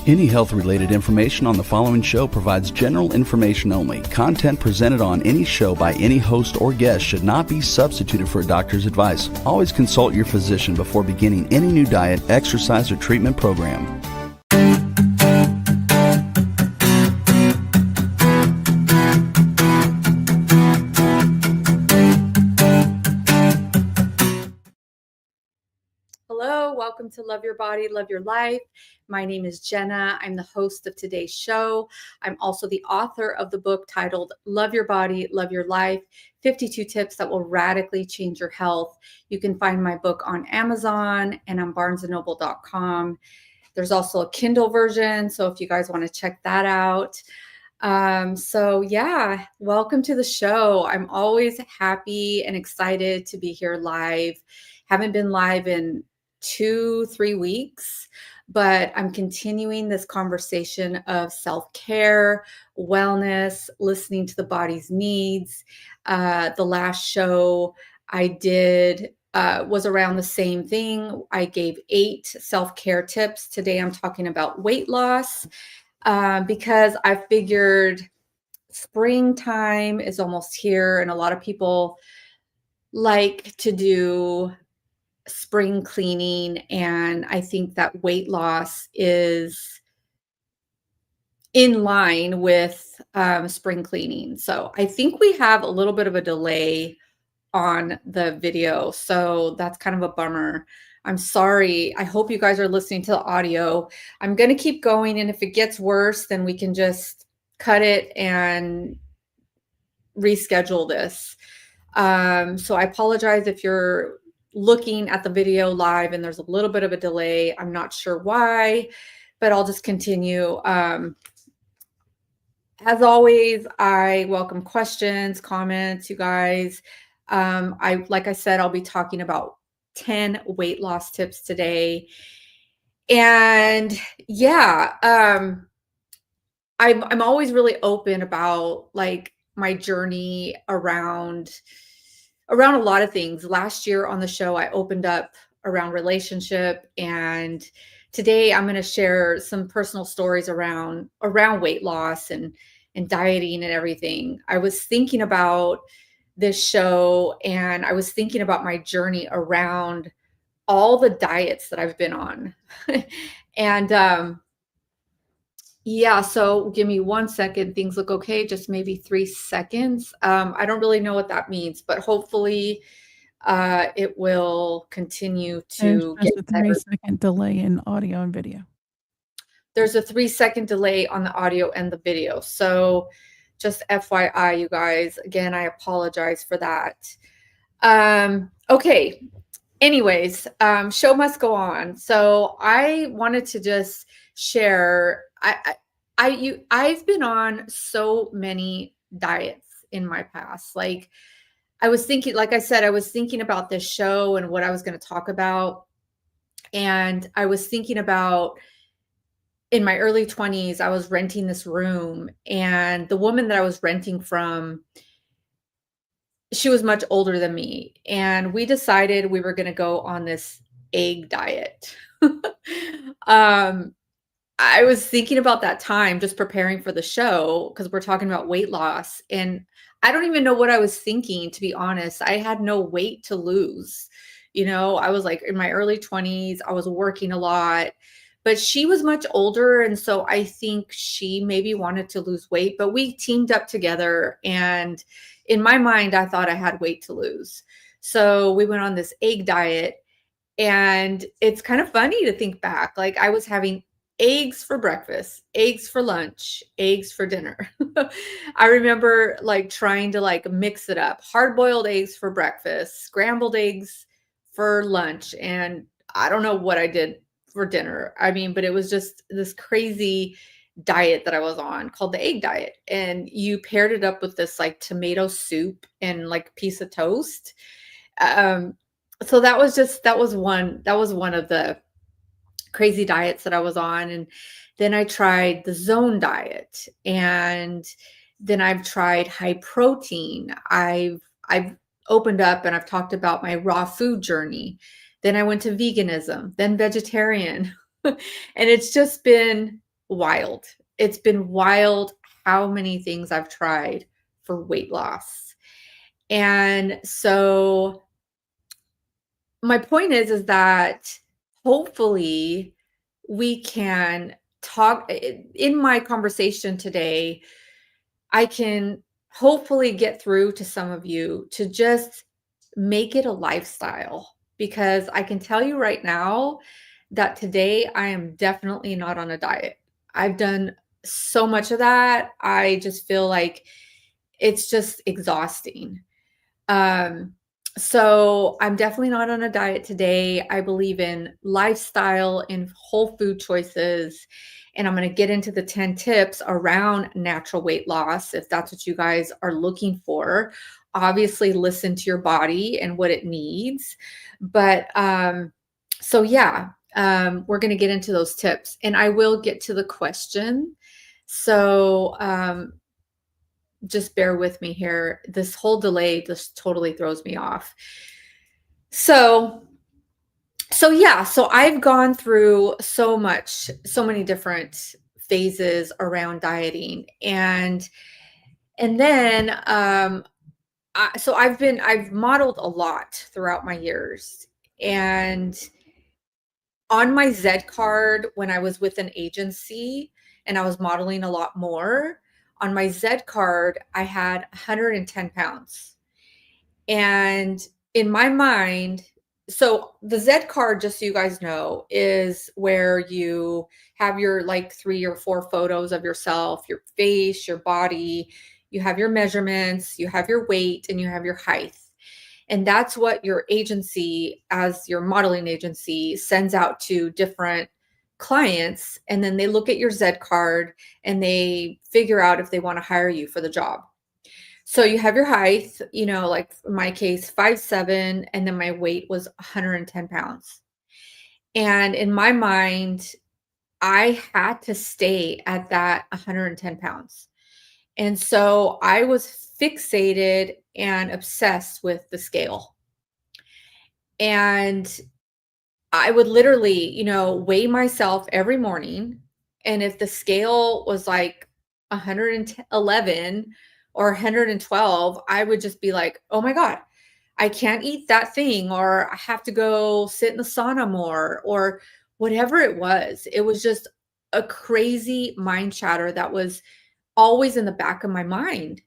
Any health-related information on the following show provides general information only. Content presented on any show by any host or guest should not be substituted for a doctor's advice. Always consult your physician before beginning any new diet, exercise, or treatment program. Hello, welcome to Love Your Body, Love Your Life. My name is Jenna. I'm the host of today's show. I'm also the author of the book titled Love Your Body, Love Your Life, 52 Tips That Will Radically Change Your Health. You can find my book on Amazon and on barnesandnoble.com. There's also a Kindle version, so if you guys want to check that out. Welcome to the show. I'm always happy and excited to be here live. Haven't been live in 2-3 weeks, but I'm continuing this conversation of self-care, wellness, listening to the body's needs. The last show I did was around the same thing. I gave 8 self-care tips. Today I'm talking about weight loss because I figured springtime is almost here, and a lot of people like to do spring cleaning, and I think that weight loss is in line with spring cleaning. So I think we have a little bit of a delay on the video, so that's kind of a bummer. I'm sorry. I hope you guys are listening to the audio. I'm going to keep going, and if it gets worse, then we can just cut it and reschedule this. So I apologize if you're looking at the video live and there's a little bit of a delay. I'm not sure why, but I'll just continue. As always, I welcome questions, comments, you guys. Like I said, I'll be talking about 10 weight loss tips today. And I'm always really open about like my journey around a lot of things. Last year on the show, I opened up around relationship, and today I'm going to share some personal stories around weight loss and dieting and everything. I was thinking about this show, and I was thinking about my journey around all the diets that I've been on. And so give me 1 second. Things look okay. Just maybe 3 seconds. I don't really know what that means, but hopefully it will continue to There's get a better. 3-second delay in audio and video. There's a 3-second delay on the audio and the video. So just FYI, you guys, again, I apologize for that. Okay. Anyways, show must go on. So I wanted to just share, I've been on so many diets in my past. Like I was thinking about this show and what I was going to talk about. And I was thinking about in my early 20s, I was renting this room, and the woman that I was renting from, she was much older than me. And we decided we were going to go on this egg diet. I was thinking about that time, just preparing for the show, because we're talking about weight loss. And I don't even know what I was thinking, to be honest. I had no weight to lose. You know, I was like in my early 20s, I was working a lot, but she was much older. And so I think she maybe wanted to lose weight, but we teamed up together. And in my mind, I thought I had weight to lose. So we went on this egg diet. And it's kind of funny to think back. Like I was having eggs for breakfast, eggs for lunch, eggs for dinner. I remember like trying to like mix it up. Hard-boiled eggs for breakfast, scrambled eggs for lunch, and I don't know what I did for dinner. I mean, but it was just this crazy diet that I was on called the egg diet. And you paired it up with this like tomato soup and like a piece of toast. So that was one of the crazy diets that I was on. And then I tried the zone diet, and then I've tried high protein. I've opened up and I've talked about my raw food journey. Then I went to veganism, then vegetarian. And it's just been wild. It's been wild how many things I've tried for weight loss. And so my point is that hopefully we can talk in my conversation today. I can hopefully get through to some of you to just make it a lifestyle, because I can tell you right now that today I am definitely not on a diet. I've done so much of that. I just feel like it's just exhausting. Um, so I'm definitely not on a diet today. I believe in lifestyle and whole food choices. And I'm going to get into the 10 tips around natural weight loss if that's what you guys are looking for. Obviously, listen to your body and what it needs. But so, yeah, we're going to get into those tips, and I will get to the question. So, just bear with me here. This whole delay just totally throws me off. So yeah, so I've gone through so many different phases around dieting, and then so I've modeled a lot throughout my years. And on my Z card, when I was with an agency and I was modeling a lot more, on my Z card, I had 110 pounds. And in my mind, so the Z card, just so you guys know, is where you have your like 3 or 4 photos of yourself, your face, your body, you have your measurements, you have your weight, and you have your height. And that's what your agency, as your modeling agency, sends out to different clients. And then they look at your Z card and they figure out if they want to hire you for the job. So you have your height, like in my case, 5'7", and then my weight was 110 pounds. And in my mind, I had to stay at that 110 pounds. And so I was fixated and obsessed with the scale. And I would literally, weigh myself every morning. And if the scale was like 111 or 112, I would just be like, oh my God, I can't eat that thing, or I have to go sit in the sauna more, or whatever it was. It was just a crazy mind chatter that was always in the back of my mind.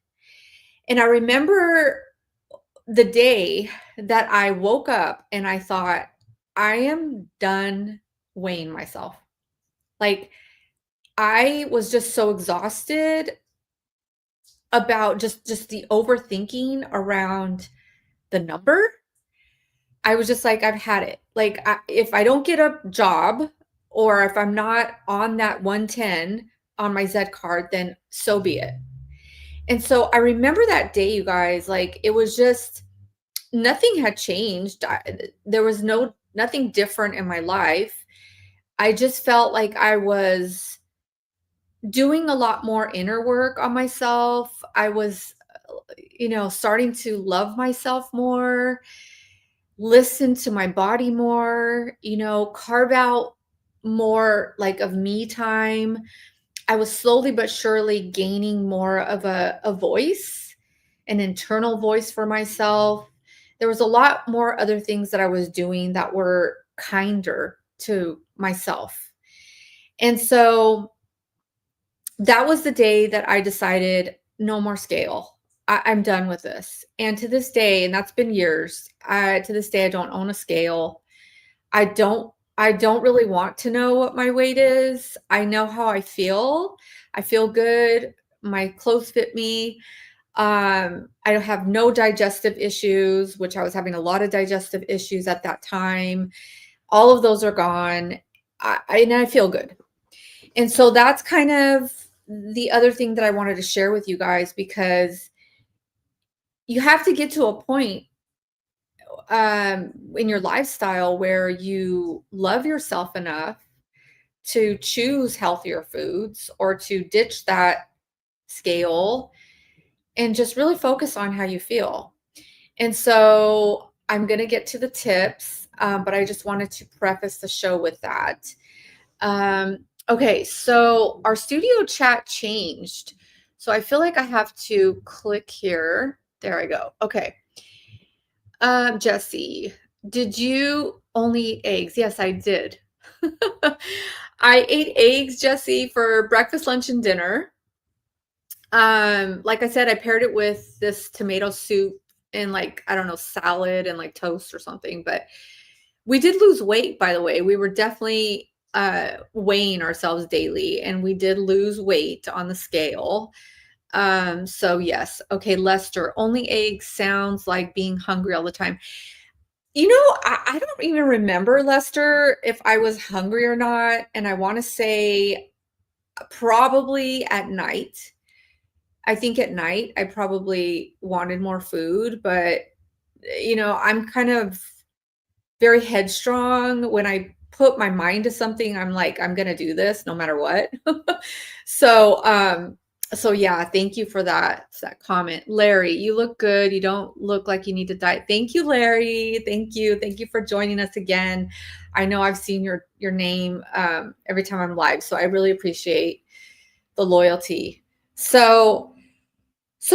And I remember the day that I woke up and I thought, I am done weighing myself. Like, I was just so exhausted about just the overthinking around the number. I was just like, I've had it. Like, if I don't get a job, or if I'm not on that 110 on my Z card, then so be it. And so I remember that day, you guys, like, it was just, nothing had changed. There was nothing different in my life. I just felt like I was doing a lot more inner work on myself. I was, starting to love myself more, listen to my body more, carve out more like of me time. I was slowly but surely gaining more of a voice, an internal voice for myself. There was a lot more other things that I was doing that were kinder to myself. And so that was the day that I decided, no more scale. I'm done with this. And to this day, and that's been years, to this day, I don't own a scale. I don't really want to know what my weight is. I know how I feel. I feel good. My clothes fit me. I have no digestive issues, which I was having a lot of digestive issues at that time. All of those are gone. And I feel good. And so that's kind of the other thing that I wanted to share with you guys, because you have to get to a point in your lifestyle where you love yourself enough to choose healthier foods, or to ditch that scale and just really focus on how you feel. And so I'm going to get to the tips, but I just wanted to preface the show with that. Okay, so our studio chat changed. So I feel like I have to click here. There I go. Okay. Jesse, did you only eat eggs? Yes, I did. I ate eggs, Jesse, for breakfast, lunch, and dinner. Like I said, I paired it with this tomato soup and like, I don't know, salad and like toast or something. But we did lose weight, by the way. We were definitely weighing ourselves daily, and we did lose weight on the scale. So yes. Okay, Lester, only eggs sounds like being hungry all the time. I don't even remember, Lester, if I was hungry or not. And I want to say probably at night. I think at night I probably wanted more food, but I'm kind of very headstrong. When I put my mind to something, I'm like, I'm gonna do this no matter what. So, so yeah, thank you for that comment. Larry, you look good. You don't look like you need to diet. Thank you, Larry. Thank you. Thank you for joining us again. I know I've seen your name every time I'm live, so I really appreciate the loyalty. So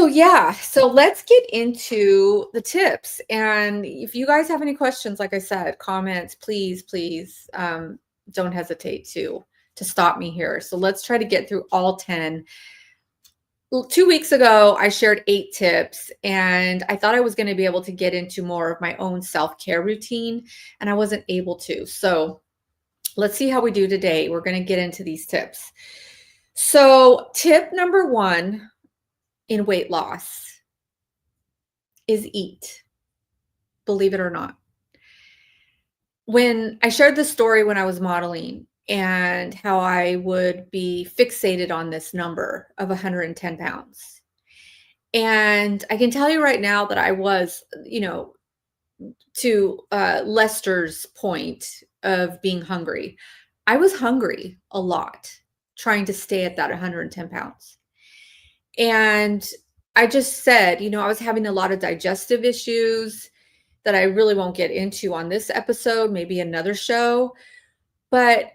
yeah, so let's get into the tips. And if you guys have any questions, like I said, comments, please, don't hesitate to stop me here. So let's try to get through all 10. 2 weeks ago, I shared 8 tips, and I thought I was going to be able to get into more of my own self-care routine, and I wasn't able to. So let's see how we do today. We're going to get into these tips. So tip number 1 in weight loss is eat, believe it or not. When I shared this story when I was modeling and how I would be fixated on this number of 110 pounds. And I can tell you right now that I was, to Lester's point of being hungry, I was hungry a lot trying to stay at that 110 pounds. And I just said, I was having a lot of digestive issues that I really won't get into on this episode, maybe another show, but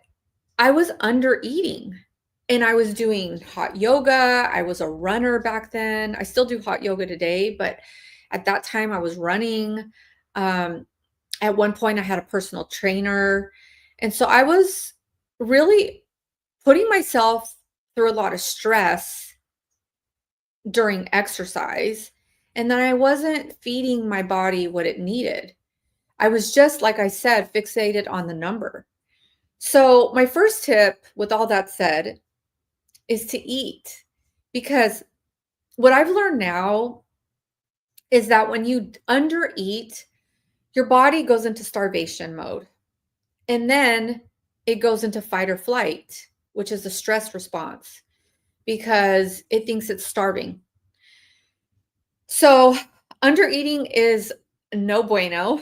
I was under eating and I was doing hot yoga. I was a runner back then. I still do hot yoga today, but at that time I was running. At one point I had a personal trainer. And so I was really putting myself through a lot of stress during exercise. And then I wasn't feeding my body what it needed. I was just, like I said, fixated on the number. So my first tip, with all that said, is to eat. Because what I've learned now is that when you undereat, your body goes into starvation mode. And then it goes into fight or flight, which is a stress response, because it thinks it's starving. So undereating is no bueno.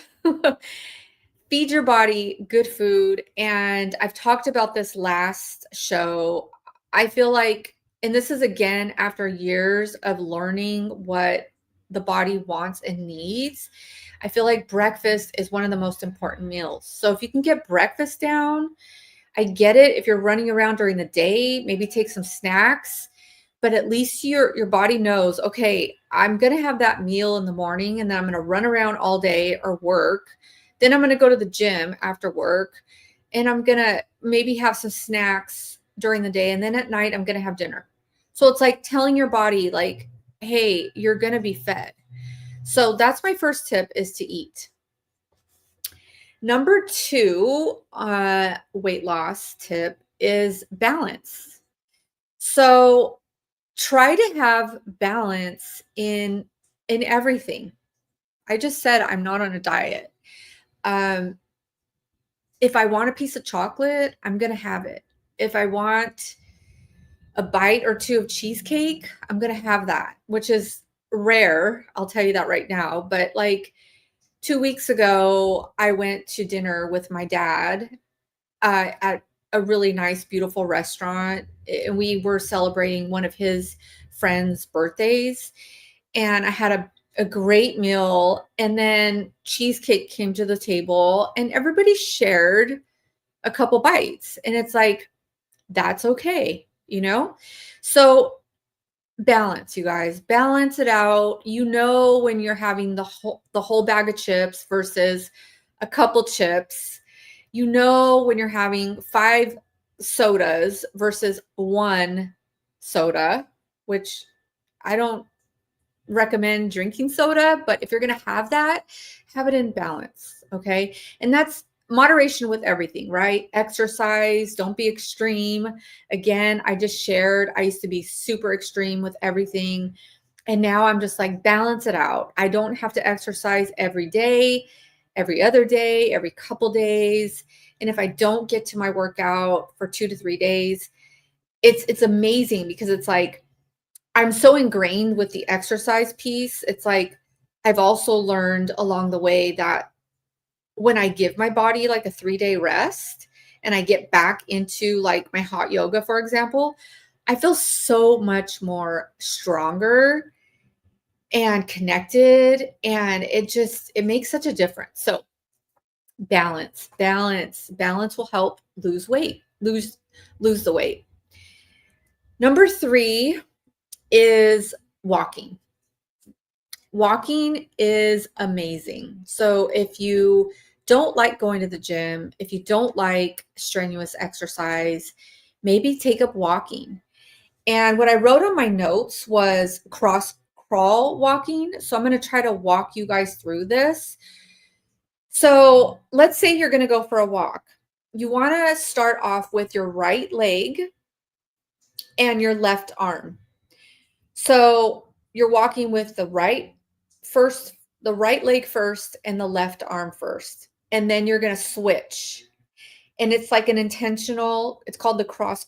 Feed your body good food. And I've talked about this last show. I feel like, and this is again after years of learning what the body wants and needs, I feel like breakfast is one of the most important meals. So if you can get breakfast down, I get it. If you're running around during the day, maybe take some snacks, but at least your body knows, okay, I'm going to have that meal in the morning, and then I'm going to run around all day or work. Then I'm going to go to the gym after work, and I'm going to maybe have some snacks during the day. And then at night, I'm going to have dinner. So it's like telling your body, like, hey, you're going to be fed. So that's my first tip, is to eat. Number 2, weight loss tip is balance. So try to have balance in everything. I just said I'm not on a diet. If I want a piece of chocolate, I'm going to have it. If I want a bite or 2 of cheesecake, I'm going to have that, which is rare. I'll tell you that right now. But like 2 weeks ago, I went to dinner with my dad at a really nice, beautiful restaurant. And we were celebrating one of his friends' birthdays. And I had a great meal. And then cheesecake came to the table and everybody shared a couple bites. And it's like, That's okay, you know? So balance, you guys, balance it out. You know, when you're having the whole bag of chips versus a couple chips, you know, when you're having 5 sodas versus 1 soda, which I don't recommend drinking soda, but if you're going to have it in balance. Okay. And that's moderation with everything, right? Exercise, don't be extreme. Again, I just shared, I used to be super extreme with everything. And now I'm just like, balance it out. I don't have to exercise every day, every other day, every couple days. And if I don't get to my workout for 2 to 3 days, it's amazing because it's like, I'm so ingrained with the exercise piece. It's like I've also learned along the way that when I give my body like a 3-day rest and I get back into like my hot yoga, for example, I feel so much more stronger and connected. And it makes such a difference. So balance will help lose weight, lose the weight. Number 3 is walking. Walking is amazing. So if you don't like going to the gym, if you don't like strenuous exercise, maybe take up walking. And what I wrote on my notes was cross crawl walking. So I'm going to try to walk you guys through this. So let's say you're going to go for a walk. You want to start off with your right leg and your left arm. So you're walking with the right leg first and the left arm first. And then you're going to switch. And it's like it's called the cross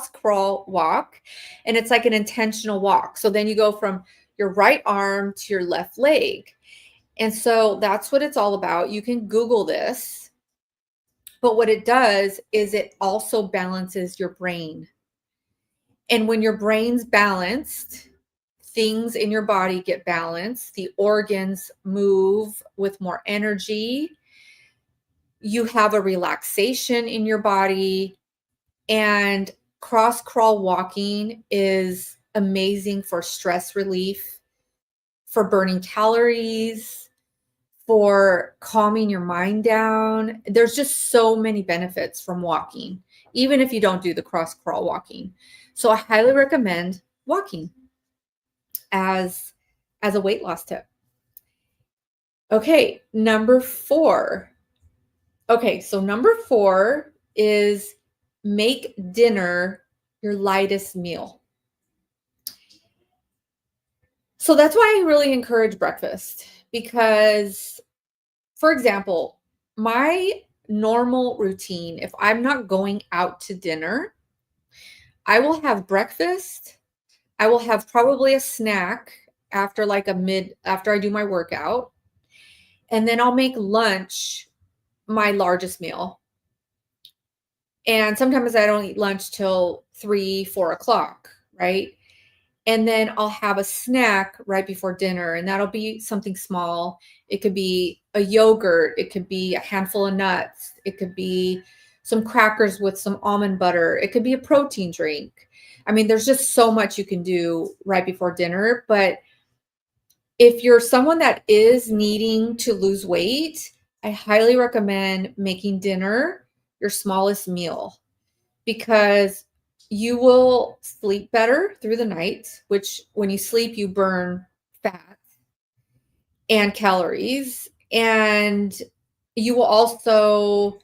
crawl walk. And it's like an intentional walk. So then you go from your right arm to your left leg. And so that's what it's all about. You can Google this. But what it does is it also balances your brain. And when your brain's balanced, things in your body get balanced. The organs move with more energy. You have a relaxation in your body. And cross crawl walking is amazing for stress relief, for burning calories, for calming your mind down. There's just so many benefits from walking, even if you don't do the cross crawl walking. So I highly recommend walking as a weight loss tip. Okay, number 4. Okay, so number 4 is make dinner your lightest meal. So that's why I really encourage breakfast because, for example, my normal routine, if I'm not going out to dinner, I will have breakfast. I will have probably a snack after after I do my workout. And then I'll make lunch my largest meal. And sometimes I don't eat lunch till 3-4 o'clock, right? And then I'll have a snack right before dinner, and that'll be something small. It could be a yogurt. It could be a handful of nuts. It could be some crackers with some almond butter. It could be a protein drink. I mean, there's just so much you can do right before dinner. But if you're someone that is needing to lose weight, I highly recommend making dinner your smallest meal because you will sleep better through the night, which when you sleep, you burn fat and calories. And you will also,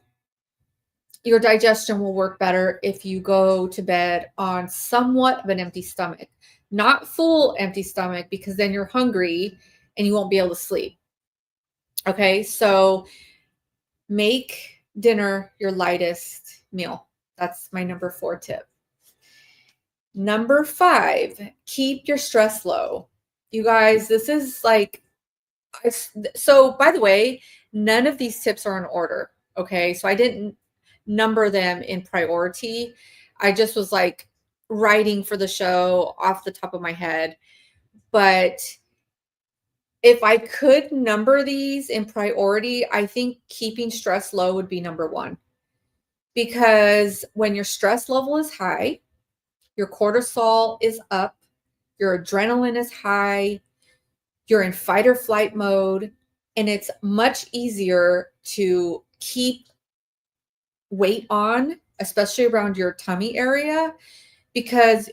your digestion will work better if you go to bed on somewhat of an empty stomach, not full empty stomach, because then you're hungry and you won't be able to sleep. Okay, so make dinner your lightest meal. That's my number 4 tip. Number 5, keep your stress low. You guys, this is like, so by the way, none of these tips are in order. Okay, so I didn't number them in priority. I just was like writing for the show off the top of my head. But if I could number these in priority, I think keeping stress low would be number 1. because when your stress level is high, your cortisol is up, your adrenaline is high, you're in fight or flight mode, and it's much easier to keep weight on, especially around your tummy area, because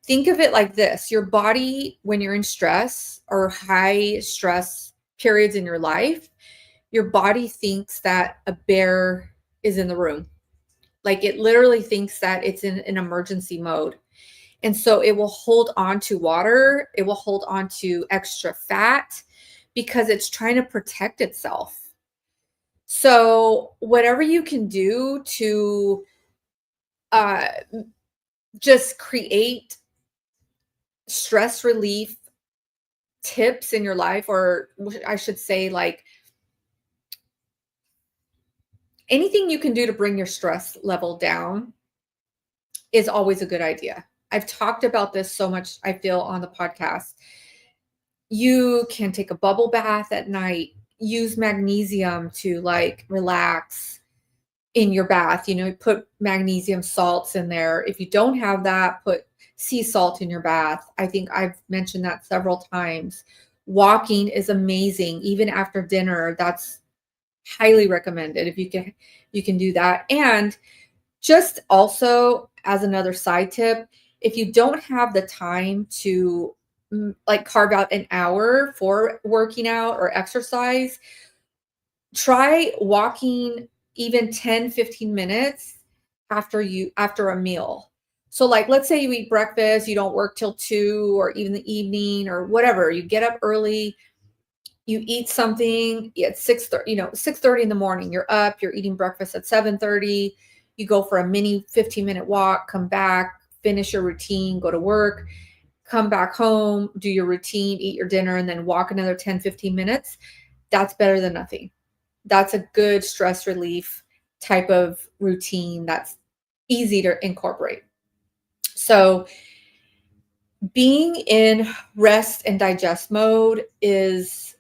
think of it like this. Your body, when you're in stress or high stress periods in your life, your body thinks that a bear is in the room. Like it literally thinks that it's in an emergency mode. And so it will hold on to water. It will hold on to extra fat because it's trying to protect itself. So whatever you can do to just create stress relief tips in your life, or I should say like anything you can do to bring your stress level down is always a good idea. I've talked about this so much, I feel, on the podcast. You can take a bubble bath at night, use magnesium to like relax in your bath. You know, put magnesium salts in there. If you don't have that, put sea salt in your bath. I think I've mentioned that several times. Walking is amazing. Even after dinner, that's highly recommended if you can do that. And just also as another side tip, if you don't have the time to like carve out an hour for working out or exercise, try walking even 10-15 minutes after a meal. So like, let's say you eat breakfast, you don't work till 2 or even the evening or whatever, you get up early, you eat something at 6:30, 6:30 in the morning, you're up, you're eating breakfast at 7:30, you go for a mini 15-minute walk, come back, finish your routine, go to work, come back home, do your routine, eat your dinner, and then walk another 10-15 minutes. That's better than nothing. That's a good stress relief type of routine that's easy to incorporate. So being in rest and digest mode is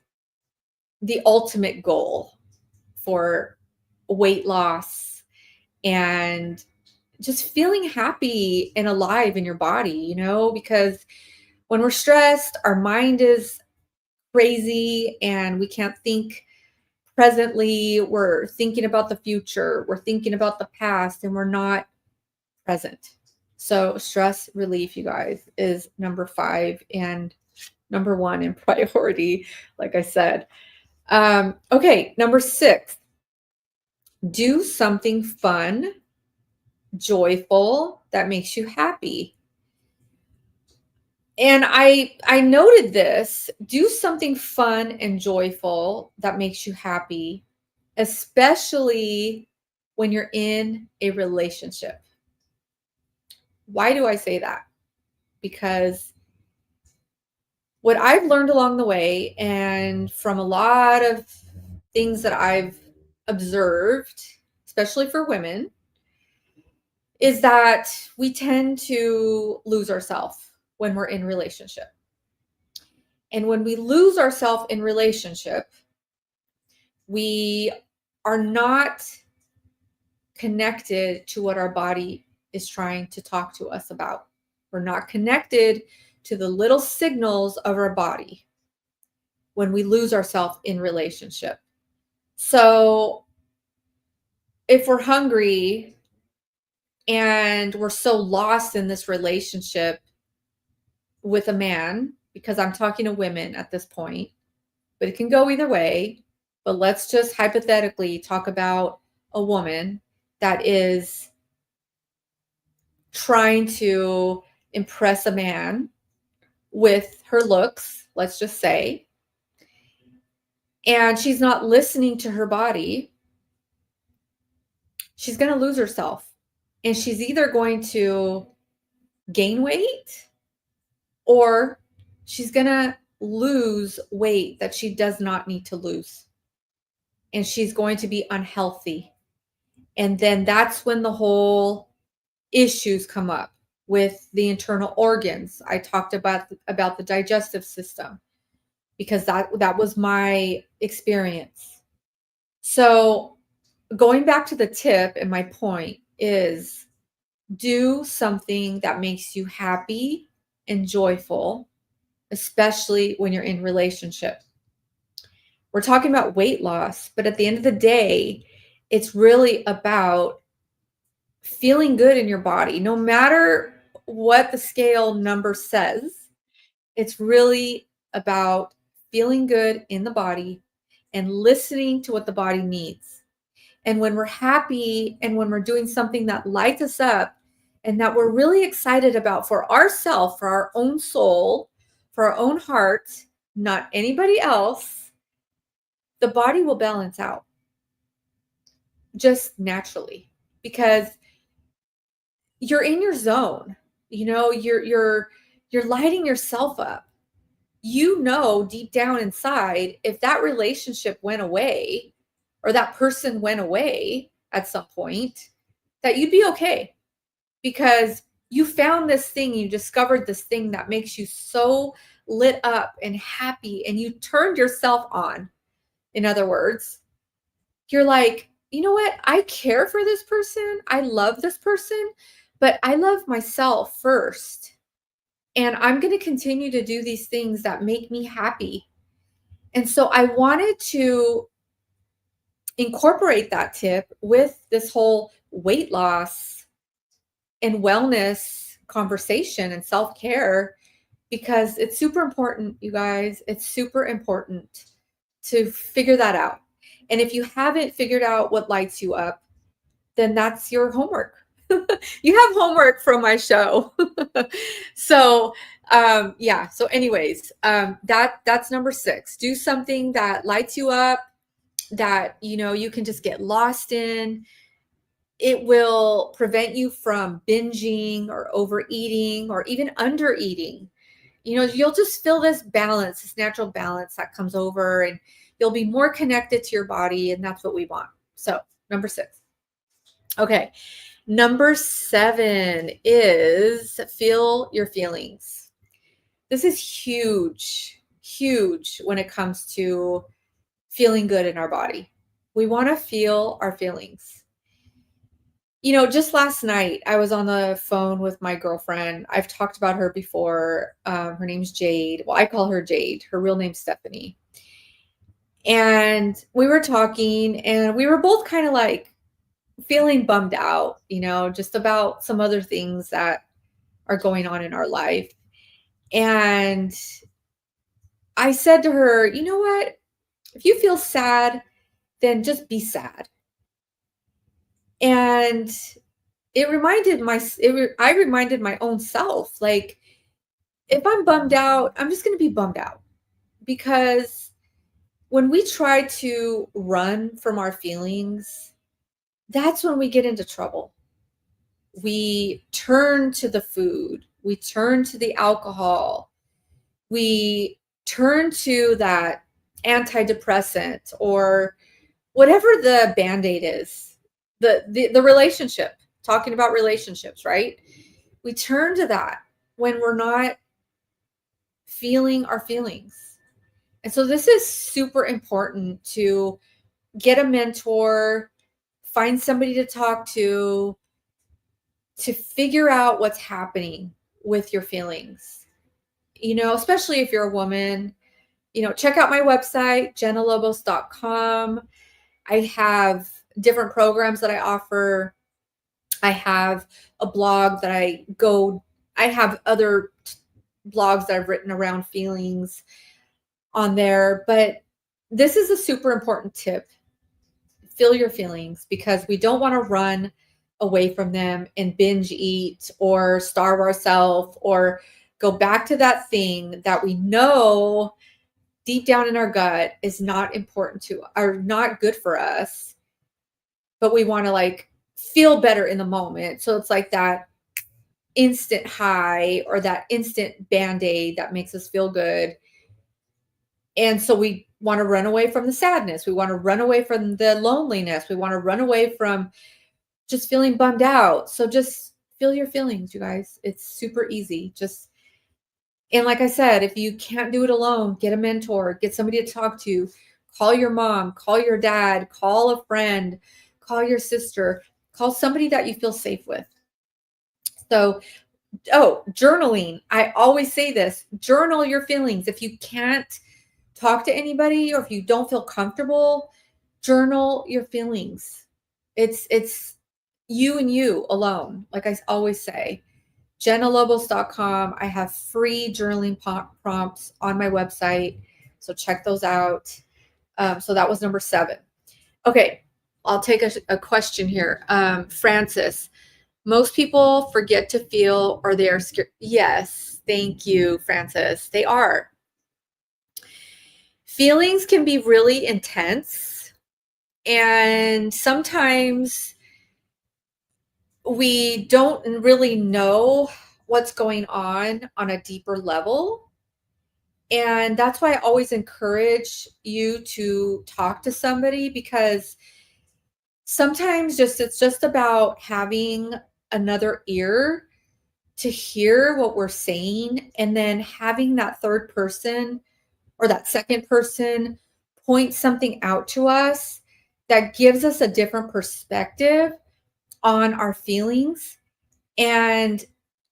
the ultimate goal for weight loss and just feeling happy and alive in your body, because when we're stressed, our mind is crazy and we can't think presently. We're thinking about the future, we're thinking about the past, and we're not present. So stress relief, you guys, is number 5 and number 1 in priority, like I said. Okay, number 6, do something fun, joyful, that makes you happy. And I noted this, do something fun and joyful that makes you happy, especially when you're in a relationship. Why do I say that? Because what I've learned along the way and from a lot of things that I've observed, especially for women, is that we tend to lose ourselves when we're in relationship. And when we lose ourselves in relationship, we are not connected to what our body is trying to talk to us about. We're not connected to the little signals of our body when we lose ourselves in relationship. So if we're hungry and we're so lost in this relationship with a man, because I'm talking to women at this point, but it can go either way. But let's just hypothetically talk about a woman that is trying to impress a man with her looks, let's just say, and she's not listening to her body. She's going to lose herself, and she's either going to gain weight or she's going to lose weight that she does not need to lose. And she's going to be unhealthy. And then that's when the whole issues come up with the internal organs. I talked about the digestive system because that was my experience. So going back to the tip, and my point is, do something that makes you happy and joyful, especially when you're in relationship. We're talking about weight loss, but at the end of the day, it's really about feeling good in your body. No matter what the scale number says, it's really about feeling good in the body and listening to what the body needs. And when we're happy and when we're doing something that lights us up and that we're really excited about for ourselves, for our own soul, for our own heart, not anybody else, the body will balance out just naturally because you're in your zone. You know, you're lighting yourself up. You know deep down inside, if that relationship went away or that person went away at some point, that you'd be okay because you found this thing, you discovered this thing that makes you so lit up and happy, and you turned yourself on. In other words, you're like, you know what? I care for this person. I love this person, but I love myself first. And I'm going to continue to do these things that make me happy. And so I wanted to incorporate that tip with this whole weight loss and wellness conversation and self-care because it's super important, you guys. It's super important to figure that out. And if you haven't figured out what lights you up, then that's your homework. You have homework from my show. So yeah. So anyways, that's number 6. Do something that lights you up, that you can just get lost in. It will prevent you from binging or overeating or even undereating. You'll just feel this balance, this natural balance that comes over, and you'll be more connected to your body, and that's what we want. So number 6. Okay. Number 7 is feel your feelings. This is huge, huge when it comes to feeling good in our body. We want to feel our feelings. Just last night, I was on the phone with my girlfriend. I've talked about her before. Her name's Jade. Well, I call her Jade. Her real name's Stephanie. And we were talking, and we were both kind of like feeling bummed out, just about some other things that are going on in our life. And I said to her, you know what? If you feel sad, then just be sad. And I reminded my own self, like, if I'm bummed out, I'm just going to be bummed out. Because when we try to run from our feelings, that's when we get into trouble. We turn to the food, we turn to the alcohol, we turn to that antidepressant or whatever the band-aid is, the relationship, talking about relationships, right? We turn to that when we're not feeling our feelings. And so this is super important to get a mentor, find somebody to talk to figure out what's happening with your feelings. Especially if you're a woman, check out my website, jennalobos.com. I have different programs that I offer. I have a blog that I have other blogs that I've written around feelings on there, but this is a super important tip. Feel your feelings, because we don't want to run away from them and binge eat or starve ourselves or go back to that thing that we know deep down in our gut is not important to, or not good for us, but we want to like feel better in the moment. So it's like that instant high or that instant band-aid that makes us feel good. And so we want to run away from the sadness. We want to run away from the loneliness. We want to run away from just feeling bummed out. So just feel your feelings, you guys. It's super easy. And like I said, if you can't do it alone, get a mentor, get somebody to talk to, call your mom, call your dad, call a friend, call your sister, call somebody that you feel safe with. So, journaling. I always say this, journal your feelings. If you can't talk to anybody or if you don't feel comfortable, journal your feelings. It's you and you alone. Like I always say, jennalobos.com. I have free journaling prompts on my website. So check those out. So that was number 7. Okay. I'll take a question here. Francis, most people forget to feel or they are scared. Yes. Thank you, Francis. They are. Feelings can be really intense, and sometimes we don't really know what's going on a deeper level. And that's why I always encourage you to talk to somebody, because sometimes it's just about having another ear to hear what we're saying, and then having that third person or that second person point something out to us that gives us a different perspective on our feelings. And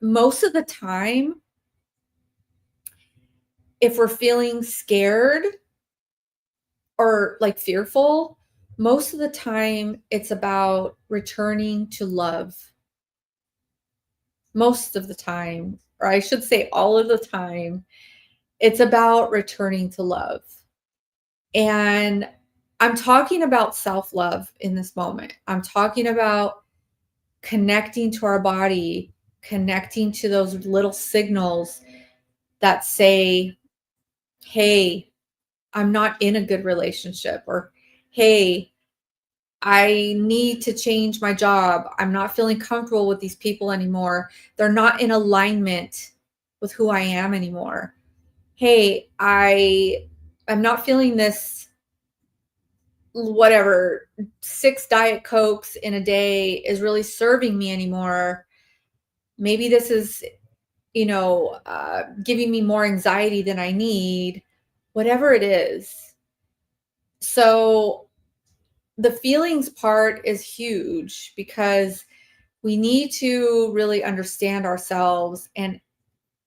most of the time, if we're feeling scared or like fearful, most of the time it's about returning to love. Most of the time, or I should say all of the time, it's about returning to love. And I'm talking about self-love in this moment. I'm talking about connecting to our body, connecting to those little signals that say, hey, I'm not in a good relationship, or hey, I need to change my job. I'm not feeling comfortable with these people anymore. They're not in alignment with who I am anymore. Hey, I'm not feeling this, whatever, 6 Diet Cokes in a day is really serving me anymore. Maybe this is, giving me more anxiety than I need, whatever it is. So the feelings part is huge, because we need to really understand ourselves and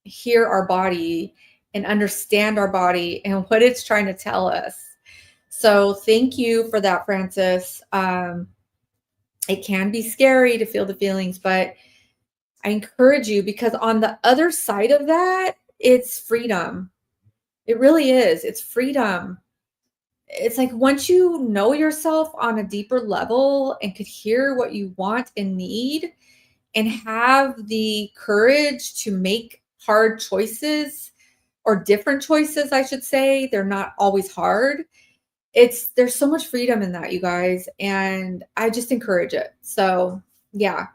hear our body and understand our body and what it's trying to tell us. So thank you for that, Francis. It can be scary to feel the feelings, but I encourage you, because on the other side of that, it's freedom. It really is. It's freedom. It's like once you know yourself on a deeper level and could hear what you want and need and have the courage to make hard choices, or different choices, I should say. They're not always hard. There's so much freedom in that, you guys, and I just encourage it. So, yeah.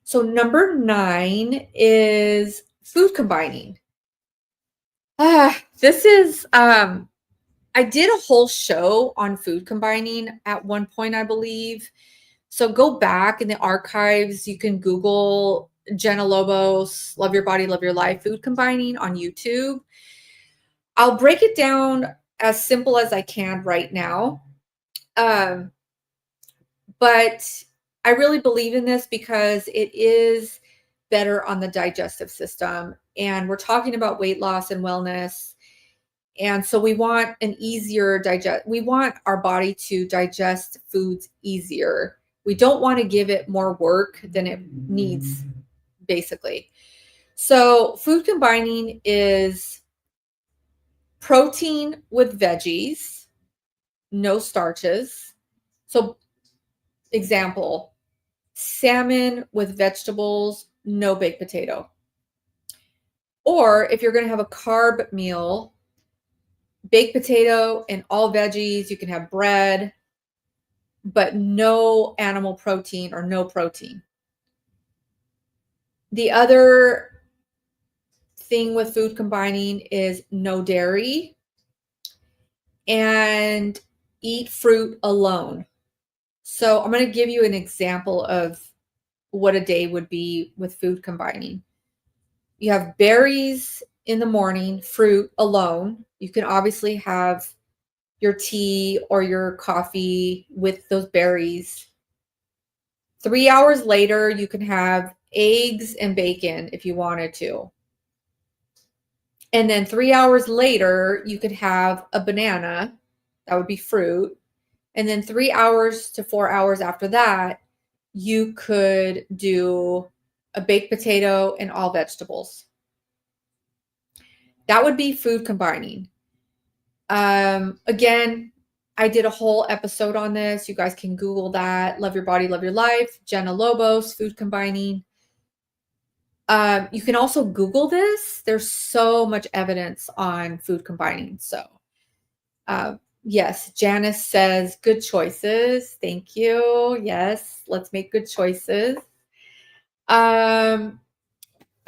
So number 9 is food combining. This is I did a whole show on food combining at one point, I believe. So go back in the archives. You can Google Jenna Lobos, Love Your Body, Love Your Life, food combining on YouTube. I'll break it down as simple as I can right now. But I really believe in this because it is better on the digestive system. And we're talking about weight loss and wellness. And so we want an easier we want our body to digest foods easier. We don't want to give it more work than it needs, basically. So food combining is protein with veggies, no starches. So example, salmon with vegetables, no baked potato. Or if you're going to have a carb meal, baked potato and all veggies. You can have bread, but no animal protein or no protein. The other thing with food combining is no dairy and eat fruit alone. So I'm going to give you an example of what a day would be with food combining. You have berries in the morning, fruit alone. You can obviously have your tea or your coffee with those berries. 3 hours later, you can have eggs and bacon if you wanted to. And then 3 hours later, you could have a banana. That would be fruit. And then 3 hours to 4 hours after that, you could do a baked potato and all vegetables. That would be food combining. Again, I did a whole episode on this. You guys can Google that. Love Your Body, Love Your Life. Jenna Lobos, food combining. You can also Google this. There's so much evidence on food combining. So, yes, Janice says good choices. Thank you. Yes, let's make good choices.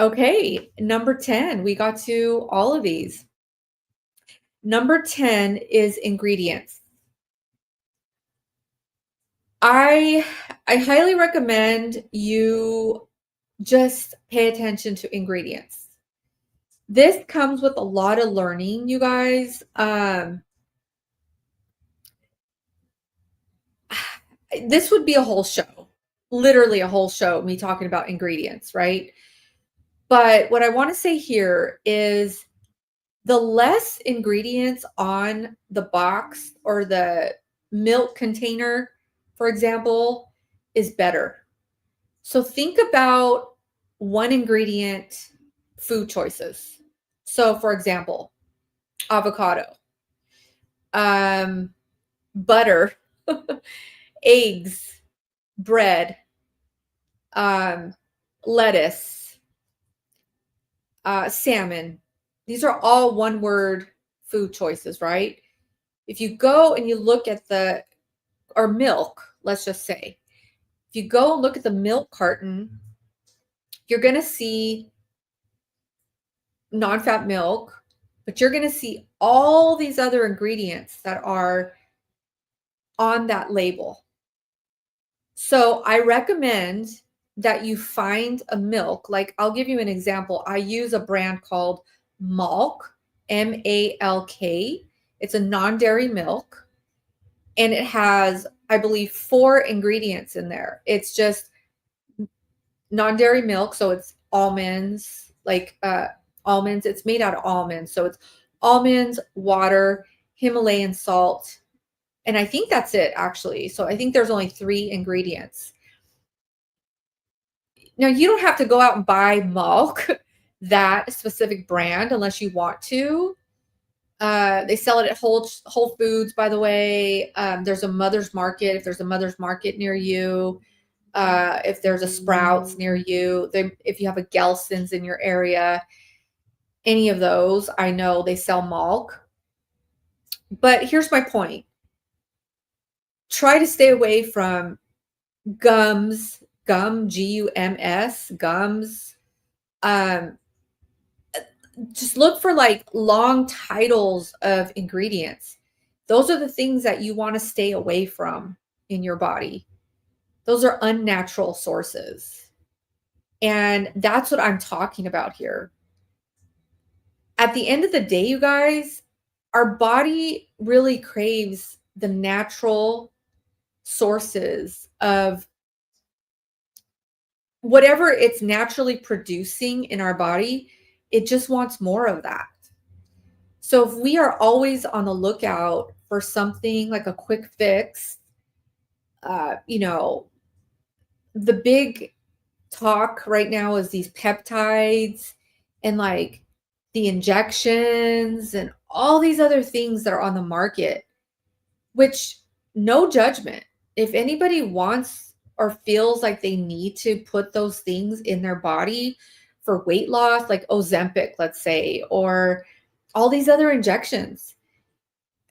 Okay, number 10. We got to all of these. Number 10 is ingredients. I highly recommend you just pay attention to ingredients. This comes with a lot of learning, you guys. This would be a whole show, literally a whole show, me talking about ingredients, right? But what I want to say here is the less ingredients on the box or the milk container, for example, is better. So think about one ingredient food choices. So for example, avocado, butter, eggs, bread, lettuce, salmon. These are all one word food choices, right? If you go and you look at or milk, let's just say, if you go and look at the milk carton, you're going to see non-fat milk, but you're going to see all these other ingredients that are on that label. So I recommend that you find a milk. Like I'll give you an example. I use a brand called Malk, M-A-L-K. It's a non-dairy milk. And it has, I believe, 4 ingredients in there. It's just non-dairy milk. So it's almonds, almonds. It's made out of almonds. So it's almonds, water, Himalayan salt. And I think that's it, actually. So I think there's only 3 ingredients. Now, you don't have to go out and buy Malk, that specific brand, unless you want to. They sell it at Whole Foods, by the way. There's a Mother's Market, if there's a Mother's Market near you. If there's a Sprouts near you. If you have a Gelson's in your area. Any of those, I know they sell Malk. But here's my point. Try to stay away from gums, G-U-M-S, gums. Just look for like long titles of ingredients. Those are the things that you want to stay away from in your body. Those are unnatural sources. And that's what I'm talking about here. At the end of the day, you guys, our body really craves the natural sources of whatever it's naturally producing in our body. It just wants more of that. So if we are always on the lookout for something like a quick fix, the big talk right now is these peptides and like the injections and all these other things that are on the market, which no judgment. If anybody wants or feels like they need to put those things in their body for weight loss, like Ozempic, let's say, or all these other injections,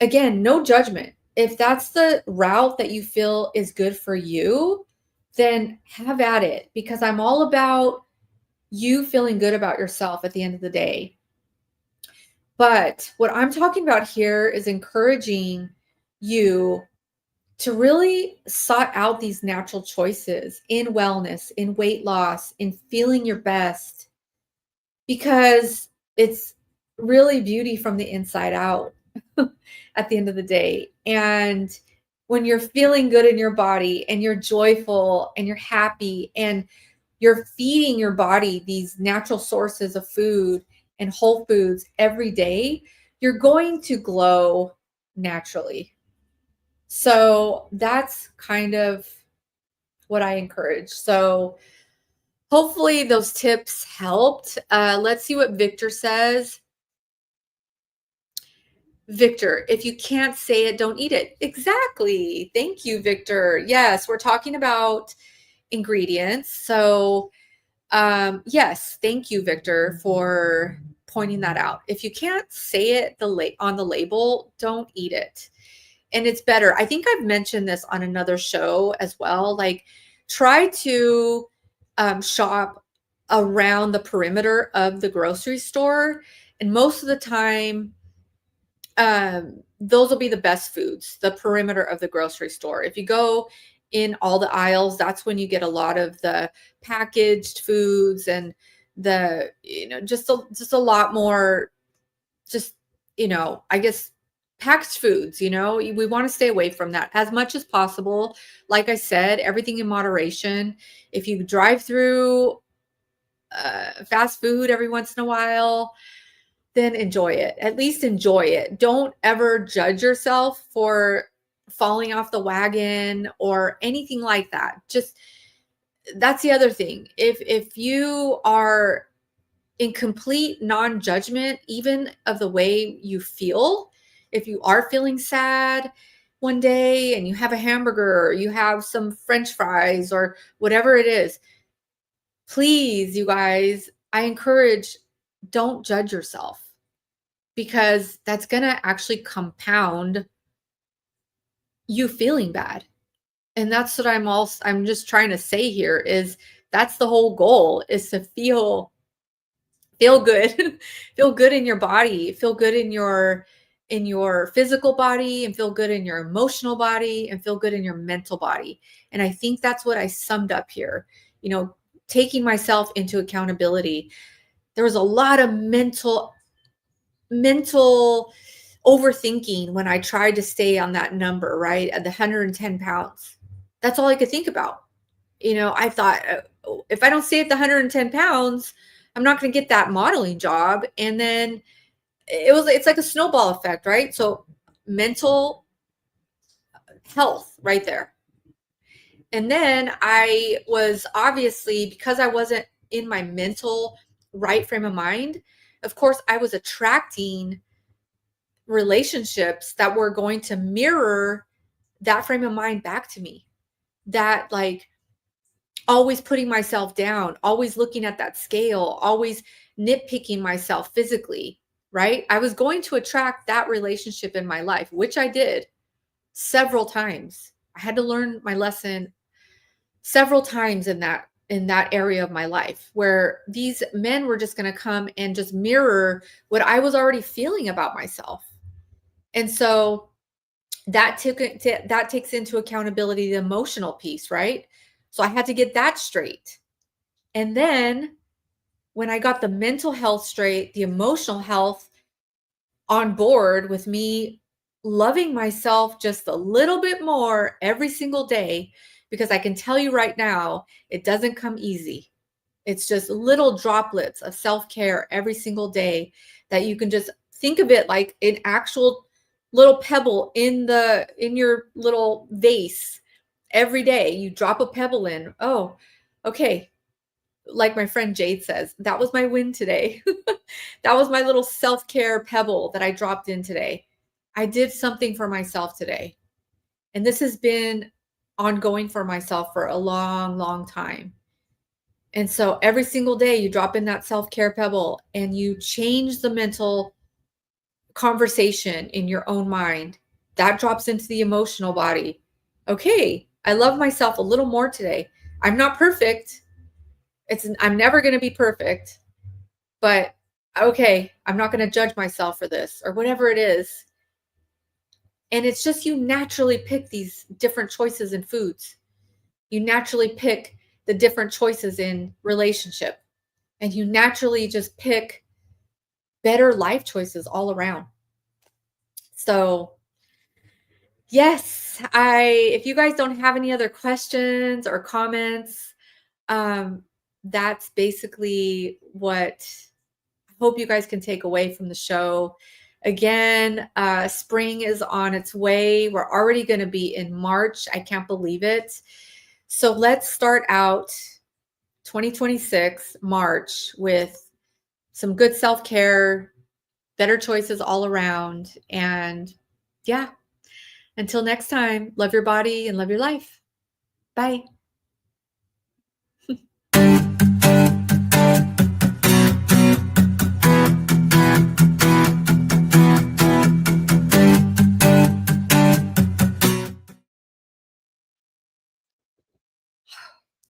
again, no judgment. If that's the route that you feel is good for you, then have at it, because I'm all about you feeling good about yourself at the end of the day. But what I'm talking about here is encouraging you to really sort out these natural choices in wellness, in weight loss, in feeling your best, because it's really beauty from the inside out. at the end of the day. And when you're feeling good in your body and you're joyful and you're happy and you're feeding your body these natural sources of food and whole foods every day, you're going to glow naturally. So that's kind of what I encourage. So hopefully those tips helped. Let's see what Victor says. Victor, if you can't say it, don't eat it. Exactly. Thank you, Victor. Yes, we're talking about ingredients. So yes, thank you, Victor, for pointing that out. If you can't say it on the label, don't eat it. And it's better. I think I've mentioned this on another show as well. Like, try to shop around the perimeter of the grocery store. And most of the time, those will be the best foods, the perimeter of the grocery store. If you go in all the aisles, that's when you get a lot of the packaged foods and the, just a lot more, just, I guess, packaged foods. We want to stay away from that as much as possible. Like I said, everything in moderation. If you drive through fast food every once in a while, then enjoy it. At least enjoy it. Don't ever judge yourself for falling off the wagon or anything like that. Just, that's the other thing. If you are in complete non-judgment, even of the way you feel, if you are feeling sad one day and you have a hamburger or you have some French fries or whatever it is, please, you guys, I encourage, don't judge yourself, because that's going to actually compound you feeling bad. And that's what I'm just trying to say here is that's the whole goal, is to feel good, feel good in your body, feel good in your physical body, and feel good in your emotional body, and feel good in your mental body. And I think that's what I summed up here, taking myself into accountability. There was a lot of mental overthinking when I tried to stay on that number, right? At the 110 pounds. That's all I could think about. I thought, if I don't stay at the 110 pounds, I'm not going to get that modeling job. And then it's like a snowball effect, right? So mental health right there. And then I was, obviously, because I wasn't in my mental right frame of mind, of course, I was attracting relationships that were going to mirror that frame of mind back to me. That, like, always putting myself down, always looking at that scale, always nitpicking myself physically, right? I was going to attract that relationship in my life, which I did several times. I had to learn my lesson several times in that area of my life, where these men were just going to come and just mirror what I was already feeling about myself. And so that takes into accountability the emotional piece, right? So I had to get that straight. And then when I got the mental health straight, the emotional health on board with me loving myself just a little bit more every single day, because I can tell you right now, it doesn't come easy. It's just little droplets of self-care every single day that you can just think of it like an actual little pebble in your little vase. Every day you drop a pebble in. Oh, okay. Like my friend Jade says, that was my win today. That was my little self-care pebble that I dropped in today. I did something for myself today. And this has been ongoing for myself for a long, long time. And so every single day you drop in that self-care pebble and you change the mental conversation in your own mind. That drops into the emotional body. Okay, I love myself a little more today. I'm not perfect. I'm never going to be perfect, but okay, I'm not going to judge myself for this or whatever it is. And it's just, you naturally pick these different choices in foods. You naturally pick the different choices in relationship, and you naturally just pick better life choices all around. So yes, if you guys don't have any other questions or comments, that's basically what I hope you guys can take away from the show. Again, spring is on its way. We're already going to be in March. I can't believe it. So let's start out 2026 March with some good self-care, better choices all around. And yeah, until next time, love your body and love your life. Bye.